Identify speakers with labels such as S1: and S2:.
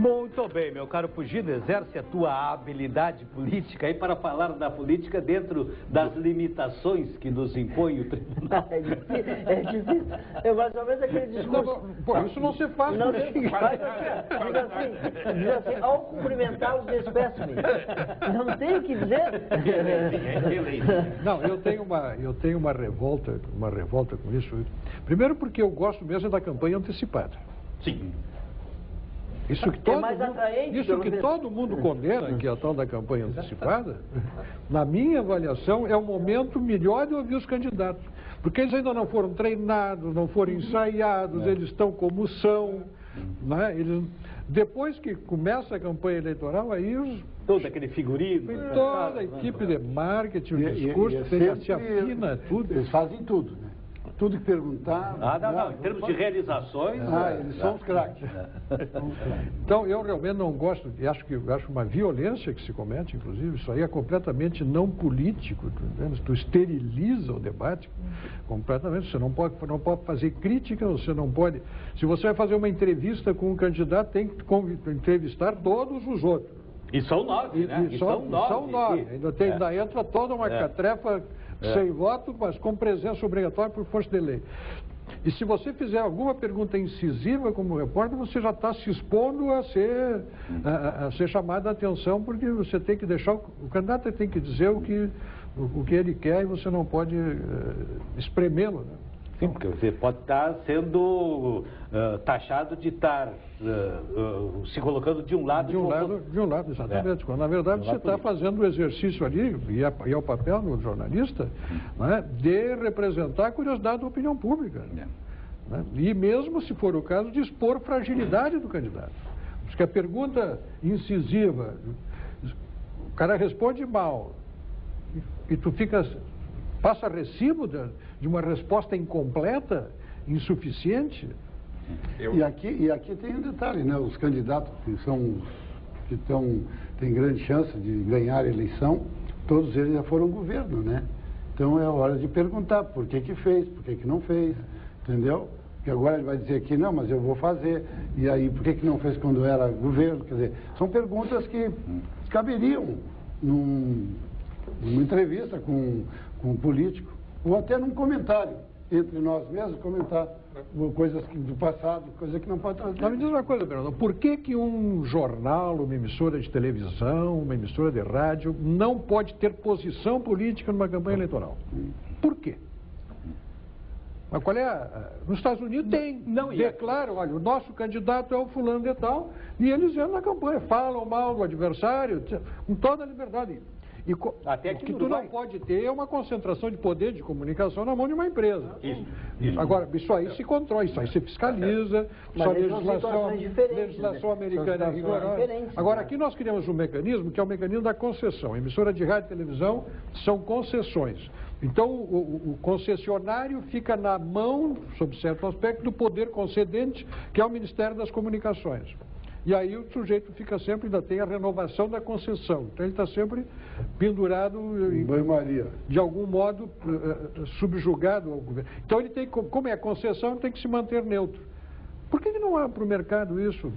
S1: Muito bem, meu caro Pugido, exerce a tua habilidade política aí para falar da política dentro das limitações que nos impõe o tribunal.
S2: É difícil. É mais ou menos aquele discurso.
S3: Pô, isso não se faz.
S2: Não, diz assim, ao cumprimentá-los, despeço-me. Não tem o que dizer.
S3: Não, eu tenho uma revolta com isso. Primeiro porque eu gosto mesmo da campanha antecipada.
S1: Sim.
S3: Isso que todo mundo condena, que é a tal da campanha antecipada, na minha avaliação, é o momento melhor de ouvir os candidatos. Porque eles ainda não foram treinados, não foram ensaiados, eles estão como são. Né? Depois que começa a campanha eleitoral, aí
S1: todo aquele figurino.
S3: Toda a equipe de marketing, o discurso, se afina tudo.
S4: Eles fazem tudo, né? Tudo que perguntar...
S1: Não. Em termos de realizações...
S4: eles são os craques.
S3: Então, eu realmente não gosto, e acho uma violência que se comete, inclusive, isso aí é completamente não político, tu esteriliza o debate completamente, você não pode fazer crítica, você não pode... Se você vai fazer uma entrevista com um candidato, tem que entrevistar todos os outros.
S1: E são 9, né?
S3: E são 9. Ainda entra toda uma catrefa sem voto, mas com presença obrigatória por força de lei. E se você fizer alguma pergunta incisiva como repórter, você já está se expondo a ser chamado a atenção, porque você tem que deixar, o candidato tem que dizer o que ele quer e você não pode espremê-lo, né?
S1: Sim, porque você pode estar sendo taxado de estar se colocando de um lado.
S3: De um lado, exatamente. Quando, na verdade, você está fazendo o exercício ali, e é o papel do jornalista, né, de representar a curiosidade da opinião pública. Né? E mesmo, se for o caso, de expor fragilidade do candidato. Porque a pergunta incisiva, o cara responde mal, e tu passa recibo de uma resposta incompleta, insuficiente.
S4: E aqui tem um detalhe, né? Os candidatos que têm grande chance de ganhar a eleição, todos eles já foram governo, né? Então é hora de perguntar por que fez, por que não fez, entendeu? Porque agora ele vai dizer que não, mas eu vou fazer. E aí, por que não fez quando era governo? Quer dizer, são perguntas que caberiam numa entrevista com um político, ou até num comentário, entre nós mesmos, comentar coisas do passado, coisas que não pode trazer.
S3: Mas me diz uma coisa, Bernardo, por que um jornal, uma emissora de televisão, uma emissora de rádio, não pode ter posição política numa campanha eleitoral? Por quê? Mas qual é nos Estados Unidos tem. Declaram, olha, o nosso candidato é o fulano de tal, e eles entram na campanha, falam mal do adversário, com toda a liberdade. E
S1: até
S3: o que tu não pode ter é uma concentração de poder de comunicação na mão de uma empresa. Isso. Agora, isso aí se controla, isso aí se fiscaliza, sua legislação americana é rigorosa. Agora, aqui nós criamos um mecanismo que é o mecanismo da concessão. A emissora de rádio e televisão são concessões. Então, o concessionário fica na mão, sob certo aspecto, do poder concedente, que é o Ministério das Comunicações. E aí o sujeito fica sempre, ainda tem a renovação da concessão. Então ele está sempre pendurado, de algum modo, subjugado ao governo. Então ele tem, como é concessão, ele tem que se manter neutro. Por que não há para o mercado isso?